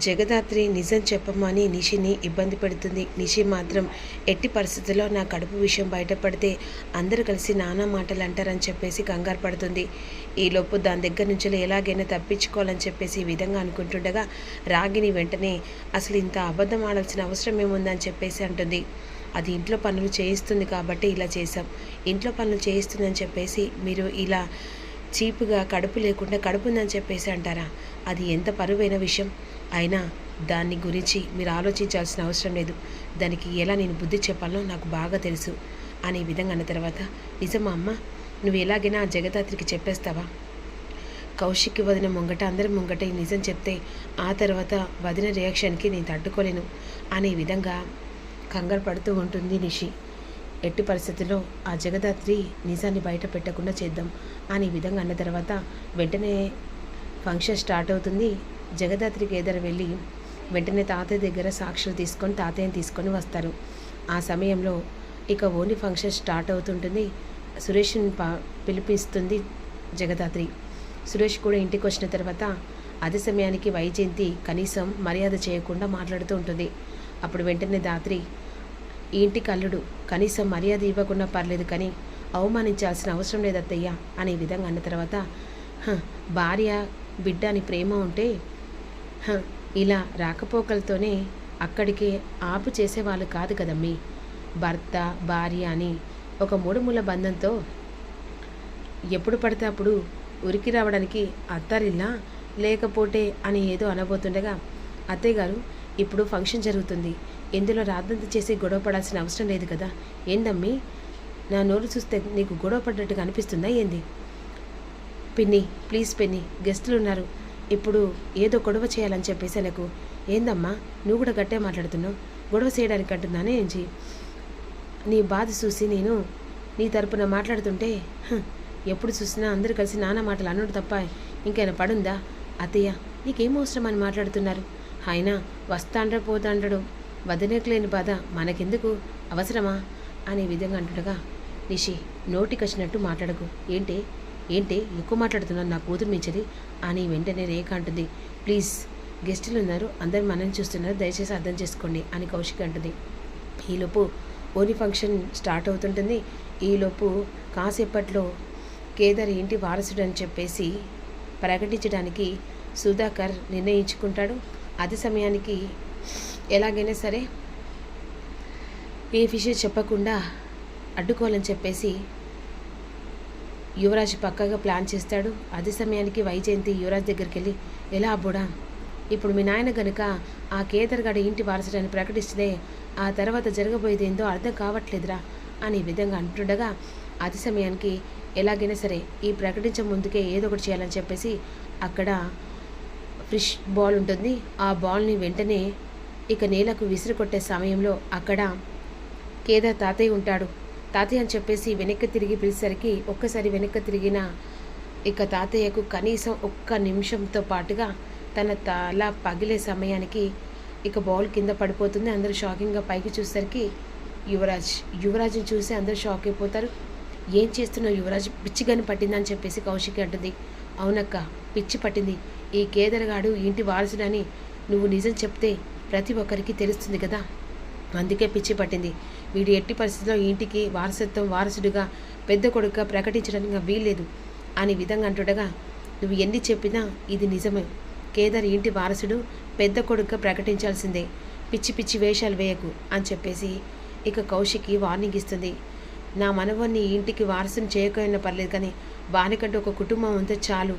జగదాత్రి నిజం చెప్పమని నిషిని ఇబ్బంది పెడుతుంది. నిషి మాత్రం ఎట్టి పరిస్థితుల్లో నా కడుపు విషయం బయటపడితే అందరూ కలిసి నానా మాటలు అంటారని చెప్పేసి కంగారు పడుతుంది. ఈలోపు దాని దగ్గర నుంచి ఎలాగైనా తప్పించుకోవాలని చెప్పేసి ఈ విధంగా అనుకుంటుండగా రాగిని వెంటనే అసలు ఇంత అబద్ధం ఆడాల్సిన అవసరం ఏముందని చెప్పేసి అంటుంది. అది ఇంట్లో పనులు చేయిస్తుంది కాబట్టి ఇలా చేశాం. ఇంట్లో పనులు చేయిస్తుందని చెప్పేసి మీరు ఇలా చీపుగా కడుపు లేకుండా కడుపు ఉందని చెప్పేసి అంటారా? అది ఎంత పరువైన విషయం అయినా దాన్ని గురించి మీరు ఆలోచించాల్సిన అవసరం లేదు. దానికి ఎలా నేను బుద్ధి చెప్పాలో నాకు బాగా తెలుసు అనే విధంగా అన్న తర్వాత, నిజమా అమ్మ, నువ్వు ఎలాగైనా ఆ జగదాత్రికి చెప్పేస్తావా? కౌశిక్కి వదిన ముంగట అందరి ముంగట ఈ నిజం చెప్తే ఆ తర్వాత వదిన రియాక్షన్కి నేను తట్టుకోలేను అనే విధంగా కంగారు పడుతూ ఉంటుంది నిషి. ఎట్టి పరిస్థితుల్లో ఆ జగదాత్రి నిజాన్ని బయట పెట్టకుండా చేద్దాం అనే విధంగా అన్న తర్వాత వెంటనే ఫంక్షన్ స్టార్ట్ అవుతుంది. జగదాత్రికి ఎదురు వెళ్ళి వెంటనే తాతయ్య దగ్గర సాక్షులు తీసుకొని తాతయ్యని తీసుకొని వస్తారు. ఆ సమయంలో ఇక ఓన్లీ ఫంక్షన్ స్టార్ట్ అవుతుంటుంది. సురేష్ని పిలిపిస్తుంది జగదాత్రి. సురేష్ కూడా ఇంటికి వచ్చిన తర్వాత అదే సమయానికి వైజయంతి కనీసం మర్యాద చేయకుండా మాట్లాడుతూ ఉంటుంది. అప్పుడు వెంటనే దాత్రి, ఈ ఇంటికి అల్లుడు, కనీసం మర్యాద ఇవ్వకుండా పర్లేదు కానీ అవమానించాల్సిన అవసరం లేదు అత్తయ్య అనే విధంగా అన్న తర్వాత, భార్య బిడ్డ అని ప్రేమ ఉంటే ఇలా రాకపోకలతోనే అక్కడికి ఆపు చేసేవాళ్ళు కాదు కదమ్మీ. భర్త భార్య అని ఒక మూడుముల బంధంతో ఎప్పుడు పడితే అప్పుడు ఉరికి రావడానికి అత్తారిల్లా లేకపోతే అని ఏదో అనబోతుండగా, అత్తయ్య గారు ఇప్పుడు ఫంక్షన్ జరుగుతుంది, ఇందులో రాద్దంతా చేసి గొడవ పడాల్సిన అవసరం లేదు కదా. ఏందమ్మీ, నా నోరు చూస్తే నీకు గొడవ పడ్డట్టుగా అనిపిస్తుందా ఏంది? పిన్ని ప్లీజ్ పిన్ని, గెస్టులు ఉన్నారు, ఇప్పుడు ఏదో గొడవ చేయాలని చెప్పేసి నాకు. ఏందమ్మా నువ్వు కూడా గట్టే మాట్లాడుతున్నావు? గొడవ చేయడానికి అంటున్నానే ఏంచి? నీ బాధ చూసి నేను నీ తరపున మాట్లాడుతుంటే ఎప్పుడు చూసినా అందరూ కలిసి నానా మాటలు అన్నాడు తప్ప ఇంకైనా పడుందా? అత్తయ్య నీకేం అవసరం అని మాట్లాడుతున్నారు? ఆయన వస్తాండ్రా పోతాంటాడు, వదిలేక లేని బాధ మనకెందుకు, అవసరమా అనే విధంగా అంటుండగా, నిషి నోటికి వచ్చినట్టు మాట్లాడకు. ఏంటి ఎక్కువ మాట్లాడుతున్నాను, నా కూతురు మించది అని వెంటనే రేఖ అంటుంది. ప్లీజ్ గెస్టులు ఉన్నారు, అందరు మనల్ని చూస్తున్నారు, దయచేసి అర్థం చేసుకోండి అని కౌశిక్ అంటుంది. ఈలోపు ఓని ఫంక్షన్ స్టార్ట్ అవుతుంటుంది. ఈలోపు కాసేపట్లో కేదార్ ఇంటి వారసుడు అని చెప్పేసి ప్రకటించడానికి సుధాకర్ నిర్ణయించుకుంటాడు. అదే సమయానికి ఎలాగైనా సరే ఏ విషయం చెప్పకుండా అడ్డుకోవాలని చెప్పేసి యువరాజ్ పక్కగా ప్లాన్ చేస్తాడు. అదే సమయానికి వైజయంతి యువరాజ్ దగ్గరికి వెళ్ళి, ఎలా అబ్బుడా, ఇప్పుడు మీ నాయన కనుక ఆ కేదార్ గడ ఇంటి వారసుడని ప్రకటిస్తే ఆ తర్వాత జరగబోయేది ఏందో అర్థం కావట్లేదురా అని విధంగా అంటుండగా, అదే సమయానికి ఎలాగైనా సరే ఈ ప్రకటించే ముందుకే ఏదో ఒకటి చేయాలని చెప్పేసి అక్కడ ఫ్రిష్ బాల్ ఉంటుంది. ఆ బాల్ని వెంటనే ఇక నేలకు విసిరి కొట్టే సమయంలో అక్కడ కేదార్ తాతయ్య ఉంటాడు. తాతయ్య అని చెప్పేసి వెనక్కి తిరిగి పిలిచేసరికి ఒక్కసారి వెనక్కి తిరిగిన ఇక తాతయ్యకు కనీసం ఒక్క నిమిషంతో పాటుగా తన తల పగిలే సమయానికి ఇక బాల్ కింద పడిపోతుంది. అందరూ షాకింగ్గా పైకి చూసేసరికి యువరాజ్ని చూసి అందరూ షాక్ అయిపోతారు. ఏం చేస్తున్నావు యువరాజ్, పిచ్చిగాని పట్టిందని చెప్పేసి కౌశికి అంటుంది. అవునక్క, పిచ్చి పట్టింది. ఈ కేదరగాడు ఇంటి వారసుడని నువ్వు నిజం చెప్తే ప్రతి ఒక్కరికి తెలుస్తుంది కదా, అందుకే పిచ్చి పట్టింది. వీడి ఎట్టి పరిస్థితుల్లో ఇంటికి వారసుడిగా పెద్ద కొడుకుగా ప్రకటించడానికి వీల్లేదు అని విధంగా అంటుండగా, నువ్వు ఎన్ని చెప్పినా ఇది నిజమే. కేదార్ ఇంటి వారసుడు, పెద్ద కొడుకుగా ప్రకటించాల్సిందే, పిచ్చి పిచ్చి వేషాలు వేయకు అని చెప్పేసి ఇక కౌశికి వార్నింగ్ ఇస్తుంది. నా మనవన్ని ఇంటికి వారసుని చేయకపోయినా పర్లేదు కానీ వానికంటే ఒక కుటుంబం ఉంటే చాలు,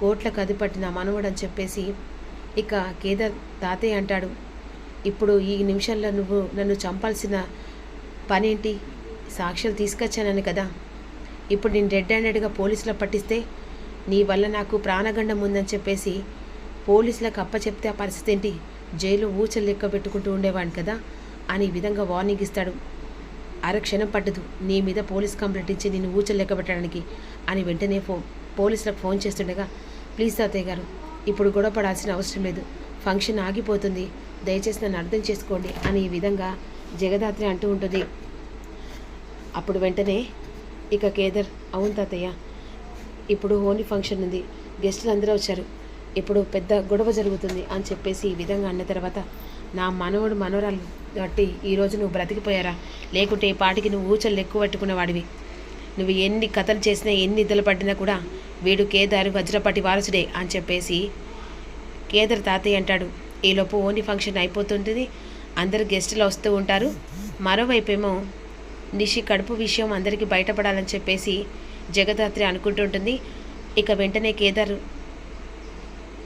కోట్లకు అదిపట్టిన మనవడు అని చెప్పేసి ఇక కేదార్ తాతయ్య అంటాడు. ఇప్పుడు ఈ నిమిషంలో నువ్వు నన్ను చంపాల్సిన పనేంటి? సాక్ష్యాలు తీసుకొచ్చానని కదా. ఇప్పుడు నేను రెడ్ హ్యాండెడ్గా పోలీసులో పట్టిస్తే నీ వల్ల నాకు ప్రాణగండం ఉందని చెప్పేసి పోలీసులకు అప్పచెప్తే ఆ పరిస్థితి ఏంటి? జైలు ఊచలు లెక్క పెట్టుకుంటూ ఉండేవాడిని కదా అని విధంగా వార్నింగ్ ఇస్తాడు. అరక్షణం పట్టదు నీ మీద పోలీస్ కంప్లైంట్ ఇచ్చి నేను ఊచలు లెక్క పెట్టడానికి అని వెంటనే పోలీసులకు ఫోన్ చేస్తుండగా, ప్లీజ్ తాతయ్య గారు ఇప్పుడు గొడవ పడాల్సిన అవసరం లేదు, ఫంక్షన్ ఆగిపోతుంది, దయచేసి నన్ను అర్థం చేసుకోండి అని ఈ విధంగా జగదాత్రి అంటూ ఉంటుంది. అప్పుడు వెంటనే ఇక కేదార్, అవును తాతయ్య, ఇప్పుడు ఓన్లీ ఫంక్షన్ ఉంది, గెస్టులు అందరూ వచ్చారు, ఇప్పుడు పెద్ద గొడవ జరుగుతుంది అని చెప్పేసి ఈ విధంగా అన్న తర్వాత నా మనవడు మనవరాలు బట్టి ఈరోజు నువ్వు బ్రతికిపోయారా, లేకుంటే ఈ పాటికి నువ్వు ఊచలు ఎక్కువ పట్టుకునేవాడివి. నువ్వు ఎన్ని కథలు చేసినా ఎన్ని ఇద్దలు పడినా కూడా వీడు కేదారు వజ్రపాటి వారసుడే అని చెప్పేసి కేదార్ తాతయ్య అంటాడు. ఈలోపు ఓని ఫంక్షన్ అయిపోతుంటుంది, అందరు గెస్టులు వస్తూ ఉంటారు. మరోవైపేమో నిషి కడుపు విషయం అందరికీ బయటపడాలని చెప్పేసి జగదాత్రి అనుకుంటుంటుంది. ఇక వెంటనే కేదార్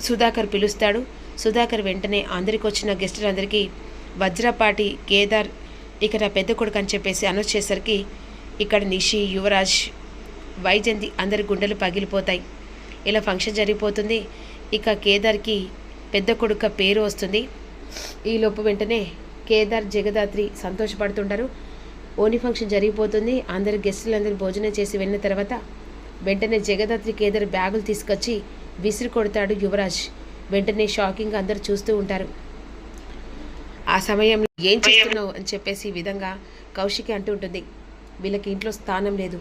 సుధాకర్ పిలుస్తాడు. సుధాకర్ వెంటనే అందరికి వచ్చిన గెస్టులందరికీ వజ్రపాటి కేదార్ ఇక నా పెద్ద కొడుకు అని చెప్పేసి అనౌన్స్ చేసరికి ఇక్కడ నిషి, యువరాజ్, వైజయంతి అందరి గుండెలు పగిలిపోతాయి. ఇలా ఫంక్షన్ జరిగిపోతుంది. ఇక కేదార్కి పెద్ద కొడుకు పేరు వస్తుంది. ఈలోపు వెంటనే కేదార్, జగదాత్రి సంతోషపడుతుంటారు. ఓని ఫంక్షన్ జరిగిపోతుంది. అందరు గెస్టులందరూ భోజనం చేసి వెళ్ళిన తర్వాత వెంటనే జగదాత్రి కేదార్ బ్యాగులు తీసుకొచ్చి విసిరి కొడతాడు యువరాజ్. వెంటనే షాకింగ్ అందరూ చూస్తూ ఉంటారు. ఆ సమయంలో ఏం చేస్తున్నావు అని చెప్పేసి ఈ విధంగా కౌశికి అంటూ ఉంటుంది. వీళ్ళకి ఇంట్లో స్థానం లేదు,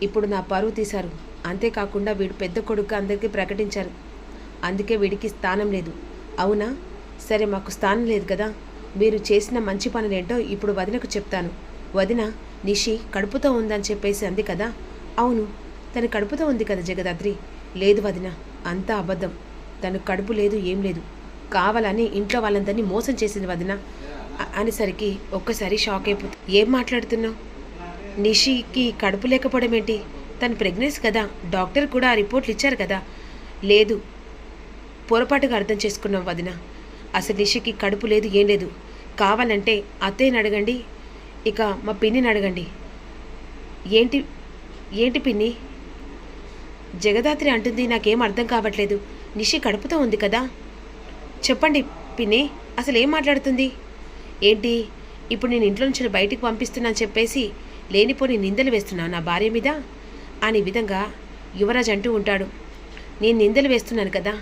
ఇప్పుడు నా పరువు తీశారు, అంతేకాకుండా వీడు పెద్ద కొడుకు అందరికీ ప్రకటించారు, అందుకే వీడికి స్థానం లేదు. అవునా, సరే మాకు స్థానం లేదు కదా, మీరు చేసిన మంచి పనులేంటో ఇప్పుడు వదినకు చెప్తాను. వదిన నిషి కడుపుతో ఉందని చెప్పేసి అంది కదా. అవును, తను కడుపుతో ఉంది కదా జగదాత్రి. లేదు వదిన, అంతా అబద్ధం, తను కడుపు లేదు, ఏం లేదు, కావాలని ఇంట్లో వాళ్ళందరినీ మోసం చేసింది వదిన అనేసరికి ఒక్కసారి షాక్ అయిపోతుంది. ఏం మాట్లాడుతున్నావు? నిషికి కడుపు లేకపోవడం ఏంటి? తను ప్రెగ్నెన్సీ కదా, డాక్టర్ కూడా ఆ రిపోర్ట్లు ఇచ్చారు కదా. లేదు, పొరపాటుగా అర్థం చేసుకున్నాం వదిన, అసలు నిషికి కడుపు లేదు, ఏం లేదు. కావాలంటే అత్తయ్యని అడగండి, ఇక మా పిన్నిని అడగండి. ఏంటి ఏంటి పిన్ని? జగదాత్రి అంటుంది, నాకేం అర్థం కావట్లేదు. నిషి కడుపుతో ఉంది కదా. చెప్పండి పిన్ని, అసలు ఏం మాట్లాడుతుంది? ఏంటి ఇప్పుడు నేను ఇంట్లో నుంచి బయటికి పంపిస్తున్నా అని చెప్పేసి లేనిపోని నిందలు వేస్తున్నా నా భార్య మీద అనే విధంగా యువరాజ్ అంటూ ఉంటాడు. నేను నిందలు వేస్తున్నాను కదా,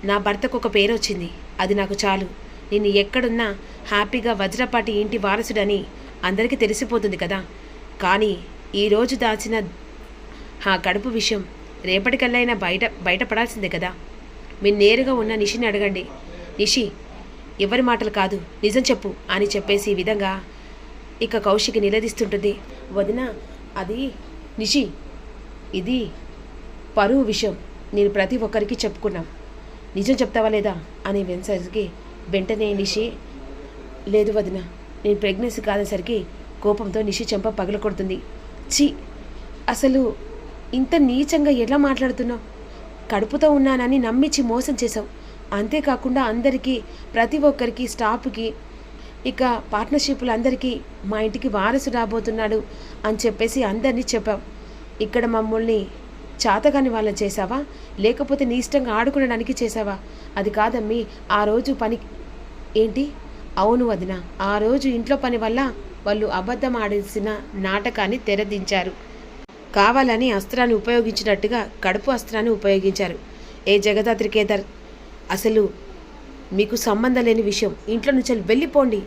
నా భర్తకు ఒక పేరు వచ్చింది, అది నాకు చాలు. నేను ఎక్కడున్నా హ్యాపీగా వజ్రపాటి ఇంటి వారసుడని అందరికీ తెలిసిపోతుంది కదా. కానీ ఈరోజు దాచిన ఆ కడుపు విషయం రేపటికల్లా బయటపడాల్సిందే కదా. మీరు నేరుగా ఉన్న నిషిని అడగండి. నిషి, ఎవరి మాటలు కాదు, నిజం చెప్పు అని చెప్పేసి ఈ విధంగా ఇక కౌశికి నిలదీస్తుంటుంది. వదిన, అది నిషి, ఇది పరువు విషయం, నేను ప్రతి ఒక్కరికి చెప్పుకున్నాం, నిజం చెప్తావా లేదా అని వెన్సరికి వెంటనే నిషి, లేదు వదిన, నేను ప్రెగ్నెన్సీ కాదేసరికి కోపంతో నిషి చెంప పగలకొడుతుంది. ఛీ, అసలు ఇంత నీచంగా ఎలా మాట్లాడుతున్నావు? కడుపుతో ఉన్నానని నమ్మించి మోసం చేసావు. అంతేకాకుండా అందరికీ, ప్రతి ఒక్కరికి, స్టాఫ్కి, ఇక పార్ట్నర్షిప్లు అందరికీ మా ఇంటికి వారసు రాబోతున్నాడు అని చెప్పేసి అందరినీ చెప్పావు. ఇక్కడ మమ్మల్ని చాతగాని వాళ్ళని చేసావా, లేకపోతే నీ ఇష్టంగా ఆడుకునడానికి చేసావా? అది కాదమ్మి, ఆ రోజు పని ఏంటి? అవును వదిన, ఆ రోజు ఇంట్లో పని వల్ల వాళ్ళు అబద్ధం ఆడాల్సిన నాటకాన్ని తెరదించారు. కావాలని అస్త్రాన్ని ఉపయోగించినట్టుగా కడుపు అస్త్రాన్ని ఉపయోగించారు. ఏ జగదాత్రి కేదార్, అసలు మీకు సంబంధం లేని విషయం, ఇంట్లో నుంచి వెళ్ళిపోండి.